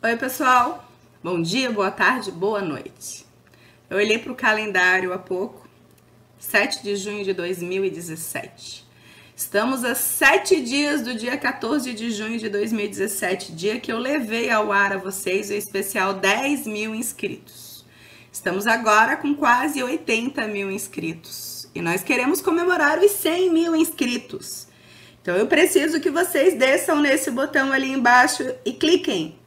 Oi pessoal, bom dia, boa tarde, boa noite. Eu olhei para o calendário há pouco, 7 de junho de 2017. Estamos a 7 dias do dia 14 de junho de 2017, dia que eu levei ao ar a vocês o especial 10 mil inscritos. Estamos agora com quase 80 mil inscritos e nós queremos comemorar os 100 mil inscritos. Então eu preciso que vocês desçam nesse botão ali embaixo e cliquem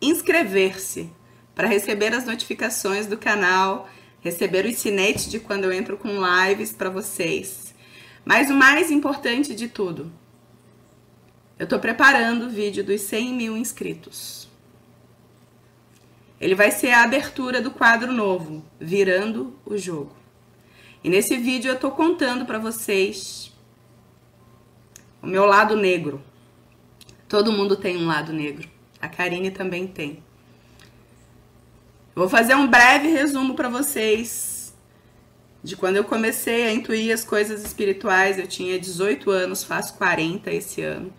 inscrever-se para receber as notificações do canal, receber os sinetes de quando eu entro com lives para vocês. Mas o mais importante de tudo, eu estou preparando o vídeo dos 100 mil inscritos. Ele vai ser a abertura do quadro novo, Virando o Jogo. E nesse vídeo eu estou contando para vocês o meu lado negro. Todo mundo tem um lado negro. A Karine também tem. Eu vou fazer um breve resumo para vocês de quando eu comecei a intuir as coisas espirituais. Eu tinha 18 anos, faço 40 esse ano.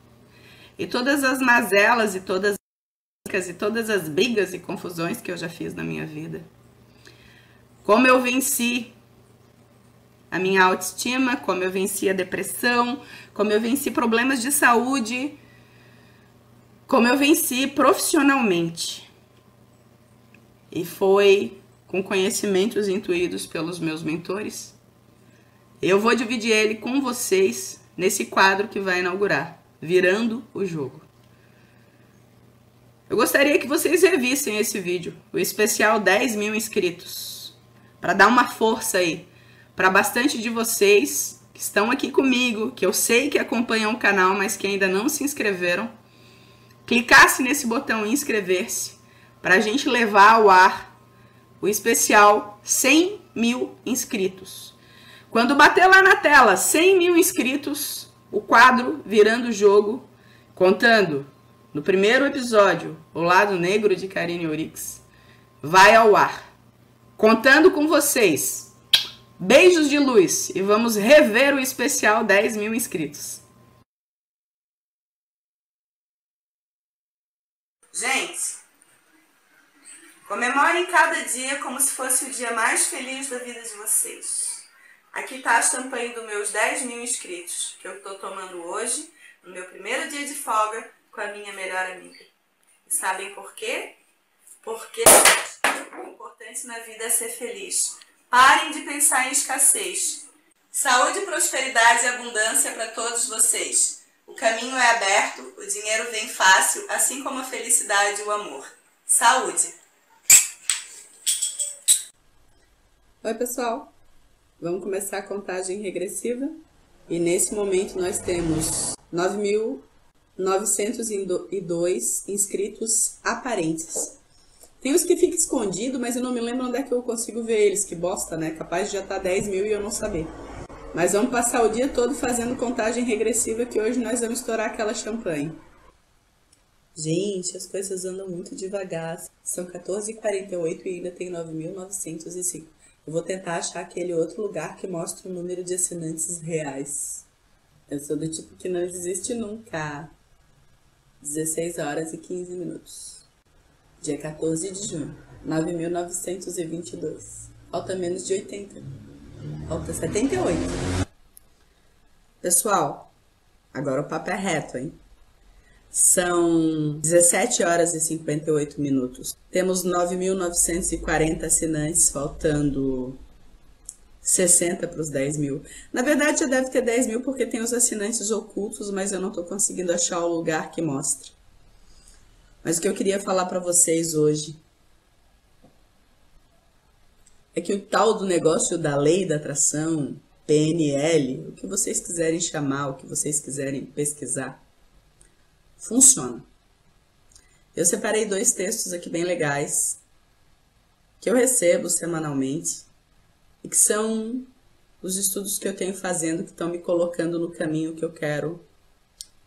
E todas as mazelas e todas as brigas e confusões que eu já fiz na minha vida. Como eu venci a minha autoestima, como eu venci a depressão, como eu venci problemas de saúde, como eu venci profissionalmente. E foi com conhecimentos intuídos pelos meus mentores. Eu vou dividir ele com vocês nesse quadro que vai inaugurar, Virando o Jogo. Eu gostaria que vocês revissem esse vídeo, o especial 10 mil inscritos, para dar uma força aí, para bastante de vocês que estão aqui comigo, que eu sei que acompanham o canal, mas que ainda não se inscreveram, clicasse nesse botão inscrever-se, para a gente levar ao ar o especial 100 mil inscritos. Quando bater lá na tela 100 mil inscritos, o quadro Virando o Jogo, contando no primeiro episódio o lado negro de Karine Ourix, vai ao ar. Contando com vocês. Beijos de luz e vamos rever o especial 10 mil inscritos. Gente, comemorem cada dia como se fosse o dia mais feliz da vida de vocês. Aqui está a champanhe dos meus 10 mil inscritos, que eu estou tomando hoje, no meu primeiro dia de folga, com a minha melhor amiga. E sabem por quê? Porque o importante na vida é ser feliz. Parem de pensar em escassez. Saúde, prosperidade e abundância para todos vocês. O caminho é aberto, o dinheiro vem fácil, assim como a felicidade e o amor. Saúde! Oi, pessoal. Vamos começar a contagem regressiva. E nesse momento nós temos 9.902 inscritos aparentes. Tem os que ficam escondidos, mas eu não me lembro onde é que eu consigo ver eles. Que bosta, né? Capaz de já estar 10 mil e eu não saber. Mas vamos passar o dia todo fazendo contagem regressiva, que hoje nós vamos estourar aquela champanhe. Gente, as coisas andam muito devagar. São 14h48 e ainda tem 9.905. Eu vou tentar achar aquele outro lugar que mostra o número de assinantes reais. Eu sou do tipo que não desiste nunca. 16 horas e 15 minutos. Dia 14 de junho, 9.922. Falta menos de 80. Falta 78. Pessoal, agora o papo é reto, hein? São 17 horas e 58 minutos. Temos 9.940 assinantes, faltando 60 para os 10 mil. Na verdade, já deve ter 10 mil porque tem os assinantes ocultos, mas eu não estou conseguindo achar o lugar que mostra. Mas o que eu queria falar para vocês hoje é que o tal do negócio da lei da atração, PNL, o que vocês quiserem chamar, o que vocês quiserem pesquisar, funciona. Eu separei 2 textos aqui bem legais, que eu recebo semanalmente, e que são os estudos que eu tenho fazendo, que estão me colocando no caminho que eu quero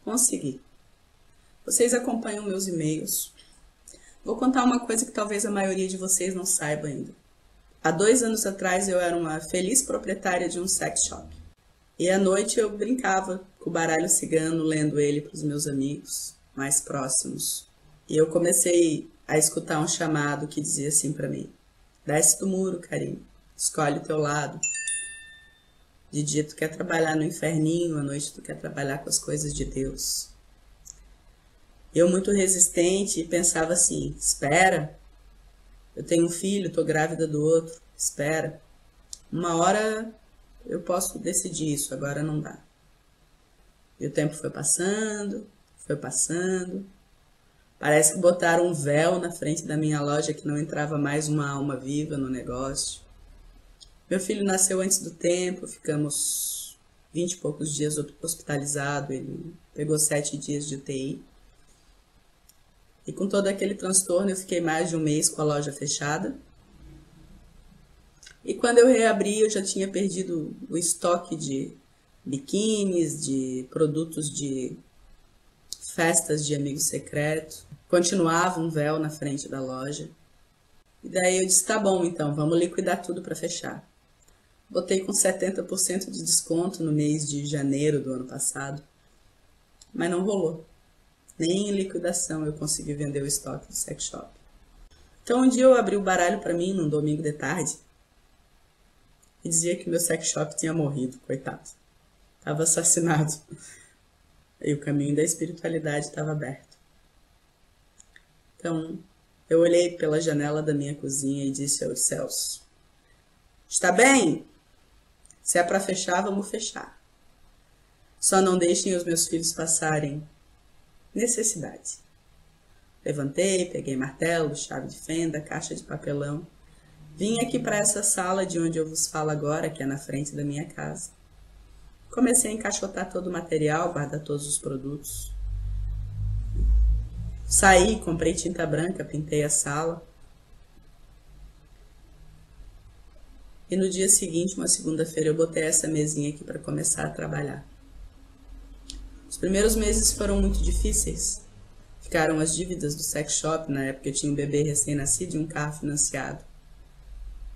conseguir. Vocês acompanham meus e-mails. Vou contar uma coisa que talvez a maioria de vocês não saiba ainda. Há 2 anos atrás eu era uma feliz proprietária de um sex shop. E à noite eu brincava com o baralho cigano, lendo ele para os meus amigos mais próximos. E eu comecei a escutar um chamado que dizia assim para mim: desce do muro, Karine, escolhe o teu lado. De dia tu quer trabalhar no inferninho, à noite tu quer trabalhar com as coisas de Deus. Eu muito resistente pensava assim: espera, eu tenho um filho, tô grávida do outro, espera. Uma hora eu posso decidir isso, agora não dá. E o tempo foi passando, foi passando. Parece que botaram um véu na frente da minha loja que não entrava mais uma alma viva no negócio. Meu filho nasceu antes do tempo, ficamos 20 e poucos dias hospitalizado, ele pegou 7 dias de UTI. E com todo aquele transtorno eu fiquei mais de um mês com a loja fechada. E quando eu reabri eu já tinha perdido o estoque de biquínis, de produtos de festas de amigo secreto. Continuava um véu na frente da loja. E daí eu disse, tá bom então, vamos liquidar tudo para fechar. Botei com 70% de desconto no mês de janeiro do ano passado, mas não rolou. Nem em liquidação eu consegui vender o estoque do sex shop. Então um dia eu abri o baralho para mim num domingo de tarde e dizia que meu sex shop tinha morrido, coitado. Estava assassinado. E o caminho da espiritualidade estava aberto. Então eu olhei pela janela da minha cozinha e disse aos céus: está bem? Se é para fechar, vamos fechar. Só não deixem os meus filhos passarem necessidade. Levantei, peguei martelo, chave de fenda, caixa de papelão. Vim aqui para essa sala de onde eu vos falo agora, que é na frente da minha casa. Comecei a encaixotar todo o material, guardar todos os produtos. Saí, comprei tinta branca, pintei a sala. E no dia seguinte, uma segunda-feira, eu botei essa mesinha aqui para começar a trabalhar. Os primeiros meses foram muito difíceis. Ficaram as dívidas do sex shop, na época eu tinha um bebê recém-nascido e um carro financiado.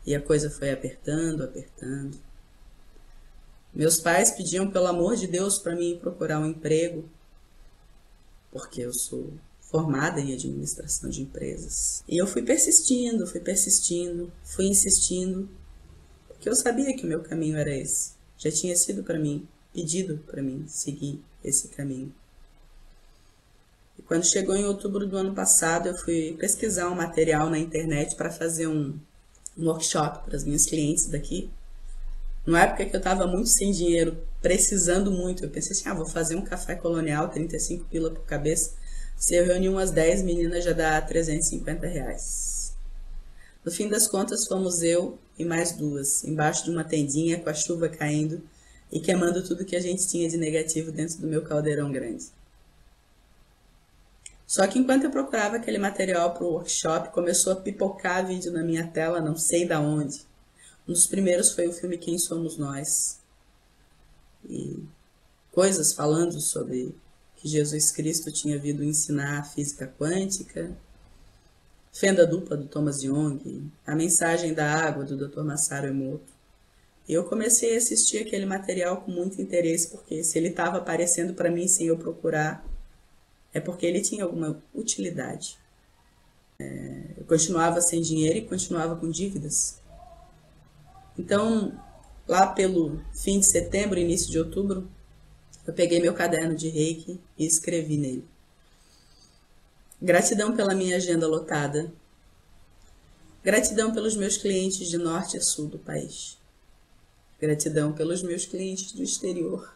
E a coisa foi apertando, apertando. Meus pais pediam, pelo amor de Deus, para mim procurar um emprego, porque eu sou formada em administração de empresas. E eu fui persistindo, fui insistindo, porque eu sabia que o meu caminho era esse. Já tinha sido para mim, pedido para mim seguir esse caminho. E quando chegou em outubro do ano passado, eu fui pesquisar um material na internet para fazer um workshop para as minhas clientes daqui. Numa época que eu estava muito sem dinheiro, precisando muito, eu pensei assim, vou fazer um café colonial, 35 pila por cabeça. Se eu reunir umas 10 meninas, já dá R$350. No fim das contas, fomos eu e mais duas, embaixo de uma tendinha, com a chuva caindo e queimando tudo que a gente tinha de negativo dentro do meu caldeirão grande. Só que enquanto eu procurava aquele material para o workshop, começou a pipocar vídeo na minha tela, não sei da onde. Um dos primeiros foi o filme Quem Somos Nós. E coisas falando sobre que Jesus Cristo tinha vindo ensinar física quântica, fenda dupla do Thomas Young, a mensagem da água do Dr. Masaru Emoto. E eu comecei a assistir aquele material com muito interesse, porque se ele estava aparecendo para mim sem eu procurar, é porque ele tinha alguma utilidade. Eu continuava sem dinheiro e continuava com dívidas. Então, lá pelo fim de setembro, início de outubro, eu peguei meu caderno de Reiki e escrevi nele: gratidão pela minha agenda lotada. Gratidão pelos meus clientes de norte a sul do país. Gratidão pelos meus clientes do exterior.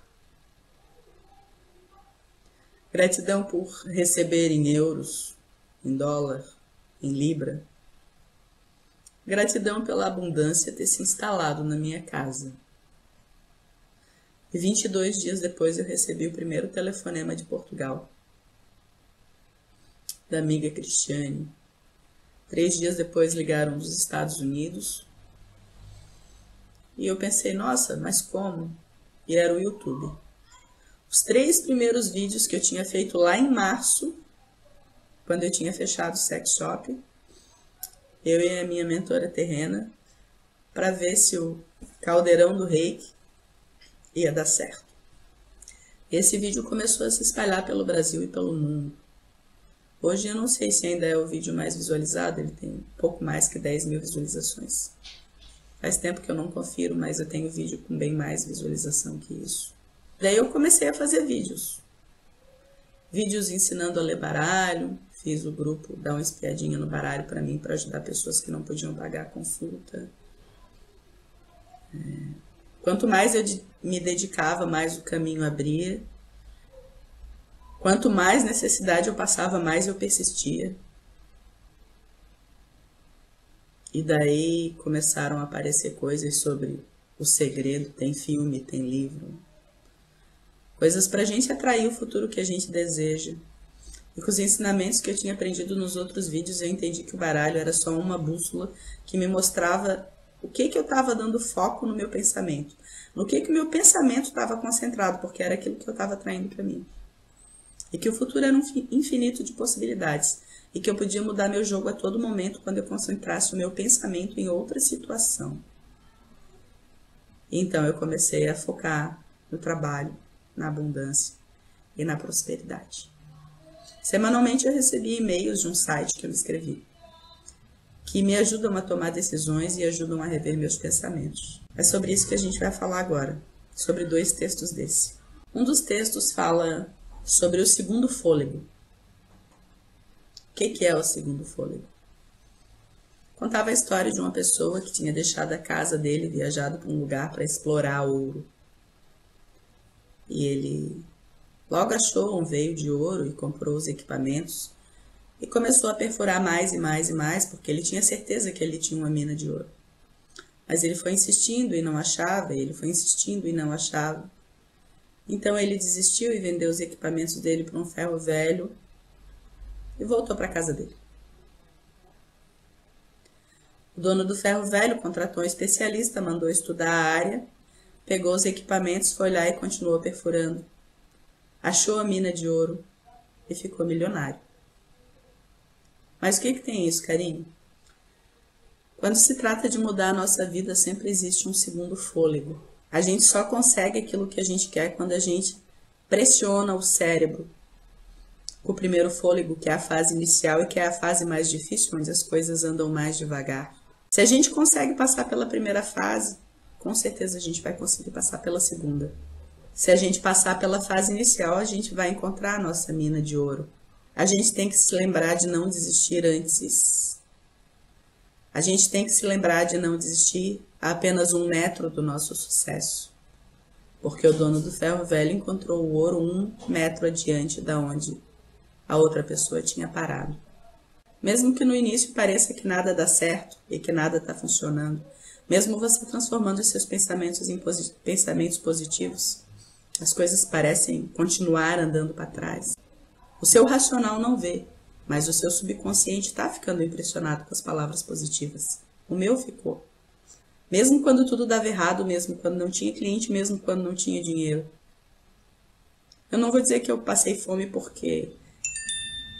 Gratidão por receber em euros, em dólar, em libra. Gratidão pela abundância ter se instalado na minha casa. E 22 dias depois eu recebi o primeiro telefonema de Portugal, da amiga Cristiane. 3 dias depois ligaram dos Estados Unidos. E eu pensei, nossa, mas como? E era o YouTube. Os 3 primeiros vídeos que eu tinha feito lá em março, quando eu tinha fechado o sex shop, eu e a minha mentora terrena, para ver se o caldeirão do Reiki ia dar certo. Esse vídeo começou a se espalhar pelo Brasil e pelo mundo. Hoje eu não sei se ainda é o vídeo mais visualizado, ele tem um pouco mais que 10 mil visualizações. Faz tempo que eu não confiro, mas eu tenho vídeo com bem mais visualização que isso. Daí eu comecei a fazer vídeos. Vídeos ensinando a ler baralho, fiz o grupo dar uma espiadinha no baralho para mim, para ajudar pessoas que não podiam pagar a consulta. Quanto mais eu me dedicava, mais o caminho abria. Quanto mais necessidade eu passava, mais eu persistia. E daí começaram a aparecer coisas sobre o segredo, tem filme, tem livro. Coisas pra gente atrair o futuro que a gente deseja. E com os ensinamentos que eu tinha aprendido nos outros vídeos, eu entendi que o baralho era só uma bússola que me mostrava o que eu estava dando foco no meu pensamento. No que o meu pensamento estava concentrado, porque era aquilo que eu estava atraindo para mim. E que o futuro era um infinito de possibilidades. E que eu podia mudar meu jogo a todo momento quando eu concentrasse o meu pensamento em outra situação. Então eu comecei a focar no trabalho, na abundância e na prosperidade. Semanalmente eu recebia e-mails de um site que eu escrevi, que me ajudam a tomar decisões e ajudam a rever meus pensamentos. É sobre isso que a gente vai falar agora, sobre 2 textos desse. Um dos textos fala sobre o segundo fôlego. O que é o segundo fôlego? Contava a história de uma pessoa que tinha deixado a casa dele e viajado para um lugar para explorar ouro. E ele logo achou um veio de ouro e comprou os equipamentos e começou a perfurar mais e mais e mais, porque ele tinha certeza que ele tinha uma mina de ouro. Mas ele foi insistindo e não achava, ele foi insistindo e não achava. Então ele desistiu e vendeu os equipamentos dele para um ferro velho e voltou para a casa dele. O dono do ferro velho contratou um especialista, mandou estudar a área, pegou os equipamentos, foi lá e continuou perfurando. Achou a mina de ouro e ficou milionário. Mas o que tem isso, carinho? Quando se trata de mudar a nossa vida, sempre existe um segundo fôlego. A gente só consegue aquilo que a gente quer quando a gente pressiona o cérebro. O primeiro fôlego, que é a fase inicial e que é a fase mais difícil, onde as coisas andam mais devagar. Se a gente consegue passar pela primeira fase, com certeza a gente vai conseguir passar pela segunda. Se a gente passar pela fase inicial, a gente vai encontrar a nossa mina de ouro. A gente tem que se lembrar de não desistir antes. A gente tem que se lembrar de não desistir a apenas 1 metro do nosso sucesso. Porque o dono do ferro velho encontrou o ouro 1 metro adiante da onde a outra pessoa tinha parado. Mesmo que no início pareça que nada dá certo e que nada está funcionando, mesmo você transformando os seus pensamentos em pensamentos positivos, as coisas parecem continuar andando para trás. O seu racional não vê, mas o seu subconsciente está ficando impressionado com as palavras positivas. O meu ficou. Mesmo quando tudo dava errado, mesmo quando não tinha cliente, mesmo quando não tinha dinheiro. Eu não vou dizer que eu passei fome porque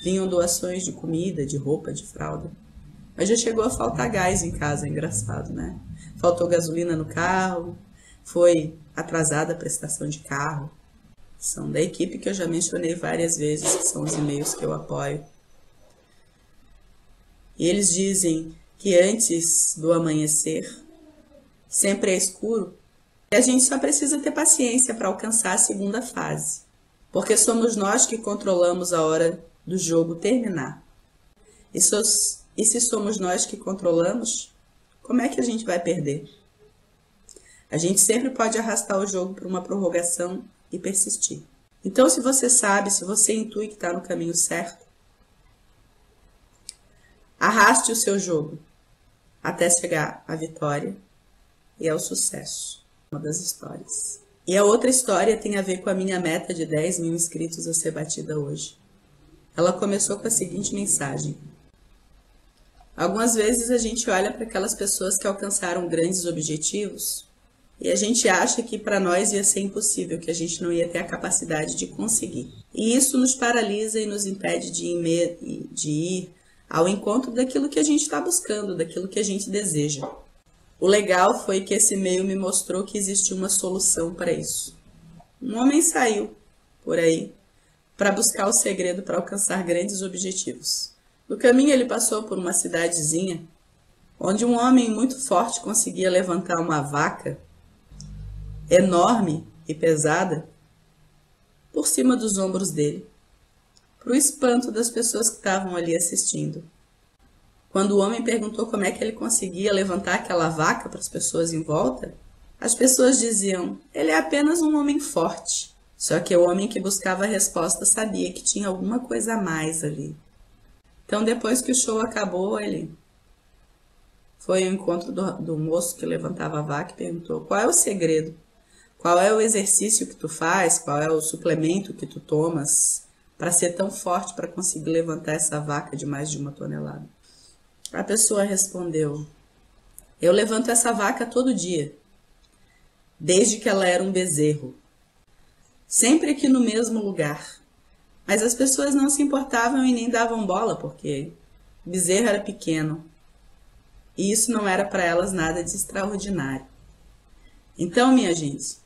vinham doações de comida, de roupa, de fralda. Mas já chegou a faltar gás em casa, é engraçado, né? Faltou gasolina no carro, foi atrasada a prestação de carro. São da equipe que eu já mencionei várias vezes, que são os e-mails que eu apoio. E eles dizem que antes do amanhecer, sempre é escuro, e a gente só precisa ter paciência para alcançar a segunda fase. Porque somos nós que controlamos a hora do jogo terminar. E se somos nós que controlamos, como é que a gente vai perder? A gente sempre pode arrastar o jogo para uma prorrogação e persistir. Então, se você sabe, se você intui que está no caminho certo, arraste o seu jogo até chegar à vitória e ao sucesso. Uma das histórias. E a outra história tem a ver com a minha meta de 10 mil inscritos a ser batida hoje. Ela começou com a seguinte mensagem. Algumas vezes a gente olha para aquelas pessoas que alcançaram grandes objetivos e a gente acha que para nós ia ser impossível, que a gente não ia ter a capacidade de conseguir. E isso nos paralisa e nos impede de ir ao encontro daquilo que a gente está buscando, daquilo que a gente deseja. O legal foi que esse e-mail me mostrou que existia uma solução para isso. Um homem saiu por aí para buscar o segredo para alcançar grandes objetivos. No caminho, ele passou por uma cidadezinha onde um homem muito forte conseguia levantar uma vaca enorme e pesada por cima dos ombros dele, para o espanto das pessoas que estavam ali assistindo. Quando o homem perguntou como é que ele conseguia levantar aquela vaca para as pessoas em volta, as pessoas diziam: ele é apenas um homem forte. Só que o homem que buscava a resposta sabia que tinha alguma coisa a mais ali. Então, depois que o show acabou, ele foi ao encontro do moço que levantava a vaca e perguntou: qual é o segredo? Qual é o exercício que tu faz? Qual é o suplemento que tu tomas para ser tão forte para conseguir levantar essa vaca de mais de 1 tonelada? A pessoa respondeu: eu levanto essa vaca todo dia, desde que ela era um bezerro, sempre aqui no mesmo lugar. Mas as pessoas não se importavam e nem davam bola, porque o bezerro era pequeno. E isso não era para elas nada de extraordinário. Então, minha gente,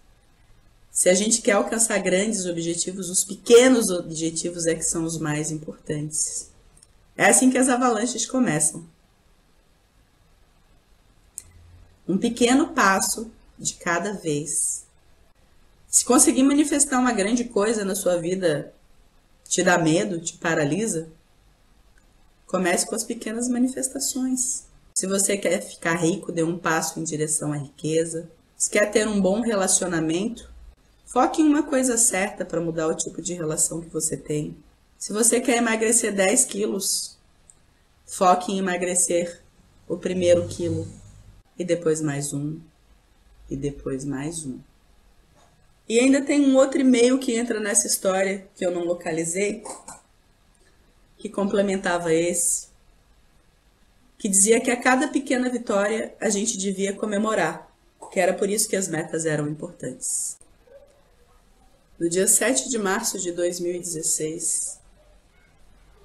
se a gente quer alcançar grandes objetivos, os pequenos objetivos é que são os mais importantes. É assim que as avalanches começam. Um pequeno passo de cada vez. Se conseguir manifestar uma grande coisa na sua vida, te dá medo, te paralisa, comece com as pequenas manifestações. Se você quer ficar rico, dê um passo em direção à riqueza. Se quer ter um bom relacionamento, foque em uma coisa certa para mudar o tipo de relação que você tem. Se você quer emagrecer 10 quilos, foque em emagrecer o primeiro quilo, e depois mais um, e depois mais um. E ainda tem um outro e-mail que entra nessa história, que eu não localizei, que complementava esse, que dizia que a cada pequena vitória a gente devia comemorar, que era por isso que as metas eram importantes. No dia 7 de março de 2016,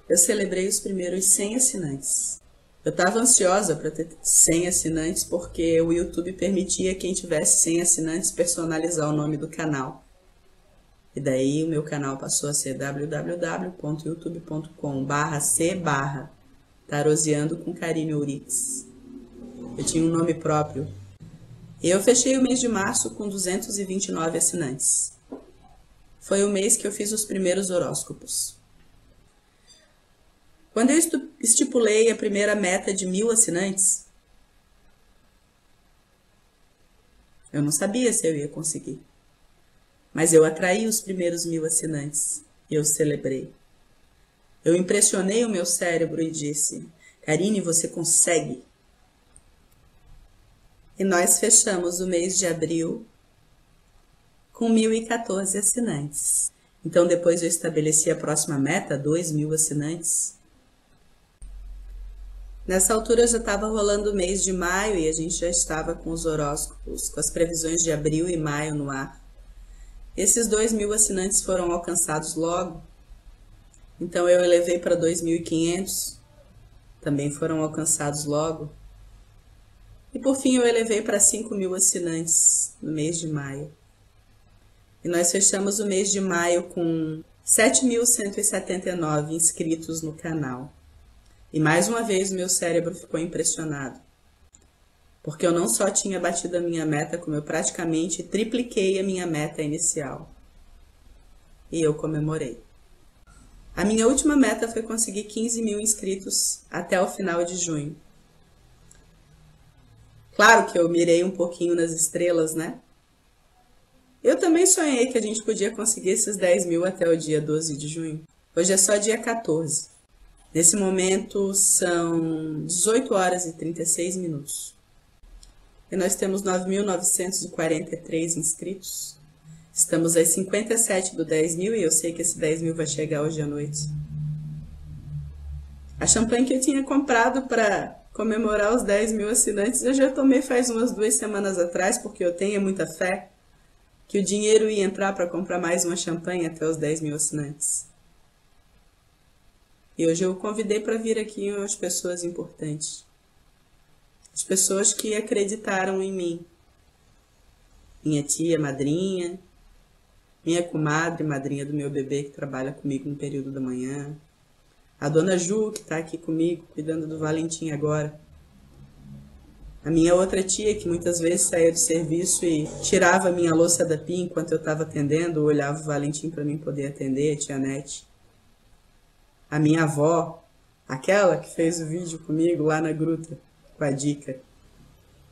eu celebrei os primeiros 100 assinantes. Eu estava ansiosa para ter 100 assinantes porque o YouTube permitia quem tivesse 100 assinantes personalizar o nome do canal. E daí o meu canal passou a ser www.youtube.com/c/Taroseando com Karine Ourix. Eu tinha um nome próprio. E eu fechei o mês de março com 229 assinantes. Foi o mês que eu fiz os primeiros horóscopos. Quando eu estipulei a primeira meta de 1000 assinantes, eu não sabia se eu ia conseguir. Mas eu atraí os primeiros 1000 assinantes e eu celebrei. Eu impressionei o meu cérebro e disse: Karine, você consegue. E nós fechamos o mês de abril com 1014 assinantes. Então depois eu estabeleci a próxima meta, 2000 assinantes. Nessa altura já estava rolando o mês de maio e a gente já estava com os horóscopos, com as previsões de abril e maio no ar. Esses 2000 assinantes foram alcançados logo, então eu elevei para 2.500, também foram alcançados logo. E por fim eu elevei para 5.000 assinantes no mês de maio. E nós fechamos o mês de maio com 7.179 inscritos no canal. E mais uma vez o meu cérebro ficou impressionado, porque eu não só tinha batido a minha meta, como eu praticamente tripliquei a minha meta inicial. E eu comemorei. A minha última meta foi conseguir 15.000 inscritos até o final de junho. Claro que eu mirei um pouquinho nas estrelas, né? Eu também sonhei que a gente podia conseguir esses 10.000 até o dia 12 de junho. Hoje é só dia 14. Nesse momento são 18 horas e 36 minutos. E nós temos 9.943 inscritos. Estamos às 57 do 10.000 e eu sei que esse 10.000 vai chegar hoje à noite. A champanhe que eu tinha comprado para comemorar os 10.000 assinantes eu já tomei faz umas 2 semanas atrás, porque eu tenho muita fé que o dinheiro ia entrar para comprar mais uma champanhe até os 10.000 assinantes. E hoje eu convidei para vir aqui as pessoas importantes. As pessoas que acreditaram em mim. Minha tia, madrinha, minha comadre, madrinha do meu bebê, que trabalha comigo no período da manhã, a dona Ju, que está aqui comigo, cuidando do Valentim agora, a minha outra tia, que muitas vezes saía do serviço e tirava a minha louça da pia enquanto eu estava atendendo, ou olhava o Valentim para mim poder atender, a tia Nete, a minha avó, aquela que fez o vídeo comigo lá na gruta, com a dica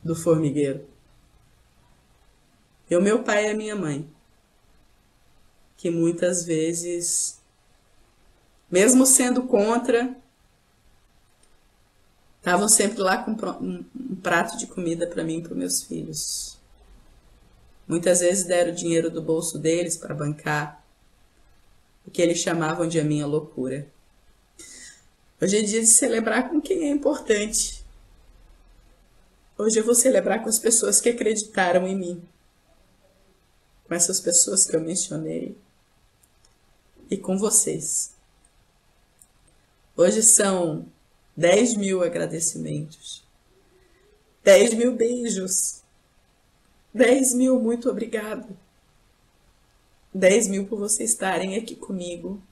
do formigueiro, e o meu pai e a minha mãe, que muitas vezes, mesmo sendo contra, estavam sempre lá com um prato de comida para mim e para os meus filhos. Muitas vezes deram o dinheiro do bolso deles para bancar o que eles chamavam de a minha loucura. Hoje é dia de celebrar com quem é importante. Hoje eu vou celebrar com as pessoas que acreditaram em mim, com essas pessoas que eu mencionei e com vocês. Hoje são 10 mil agradecimentos, 10 mil beijos, 10 mil muito obrigado, 10 mil por vocês estarem aqui comigo.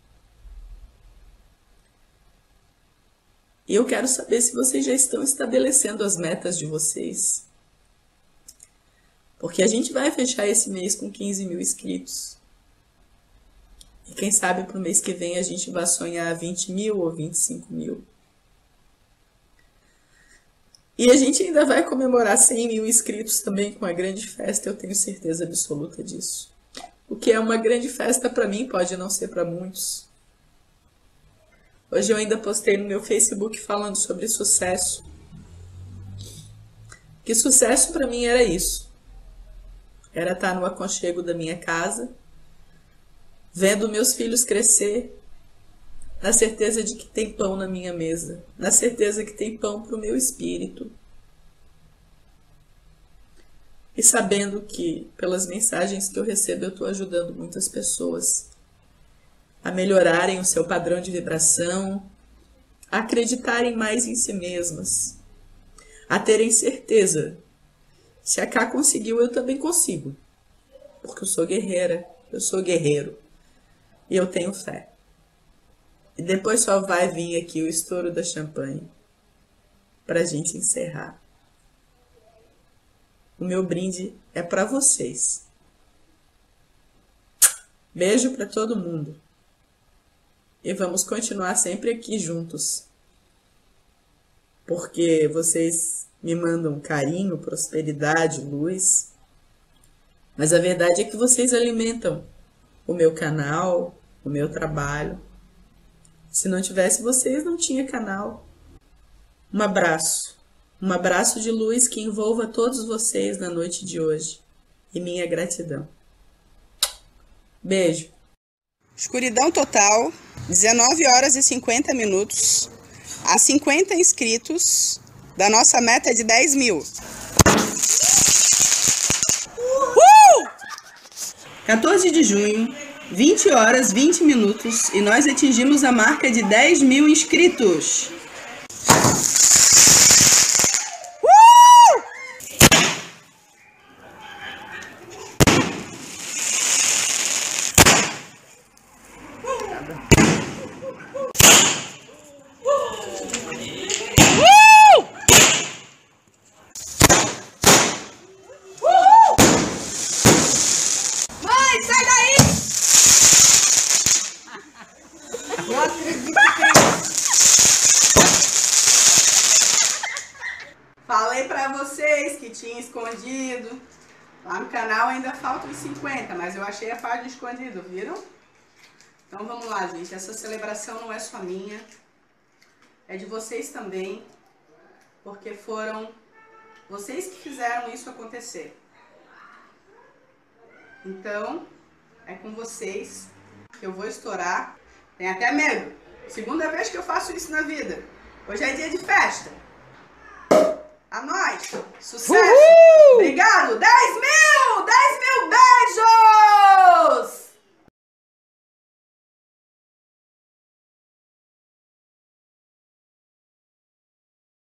E eu quero saber se vocês já estão estabelecendo as metas de vocês. Porque a gente vai fechar esse mês com 15 mil inscritos. E quem sabe para o mês que vem a gente vai sonhar 20 mil ou 25 mil. E a gente ainda vai comemorar 100 mil inscritos também com uma grande festa, eu tenho certeza absoluta disso. O que é uma grande festa para mim pode não ser para muitos. Hoje eu ainda postei no meu Facebook falando sobre sucesso. Que sucesso para mim era isso. Era estar no aconchego da minha casa, vendo meus filhos crescer, na certeza de que tem pão na minha mesa, na certeza que tem pão para o meu espírito. E sabendo que, pelas mensagens que eu recebo, eu estou ajudando muitas pessoas a melhorarem o seu padrão de vibração, a acreditarem mais em si mesmas, a terem certeza. Se a Ká conseguiu, eu também consigo. Porque eu sou guerreira, eu sou guerreiro. E eu tenho fé. E depois só vai vir aqui o estouro da champanhe para a gente encerrar. O meu brinde é para vocês. Beijo para todo mundo. E vamos continuar sempre aqui juntos. Porque vocês me mandam carinho, prosperidade, luz. Mas a verdade é que vocês alimentam o meu canal, o meu trabalho. Se não tivesse vocês, não tinha canal. Um abraço de luz que envolva todos vocês na noite de hoje. E minha gratidão. Beijo. Escuridão total, 19 horas e 50 minutos. Há 50 inscritos da nossa meta de 10 mil. 14 de junho, 20 horas 20 minutos e nós atingimos a marca de 10 mil inscritos. Falei pra vocês que tinha escondido. Lá no canal ainda faltam 50, mas eu achei a página escondida, viram? Então vamos lá, gente. Essa celebração não é só minha, é de vocês também, porque foram vocês que fizeram isso acontecer. Então, é com vocês que eu vou estourar. Tem até medo. Segunda vez que eu faço isso na vida. Hoje é dia de festa. A nós. Sucesso. Uhul! Obrigado. 10 mil! 10 mil beijos!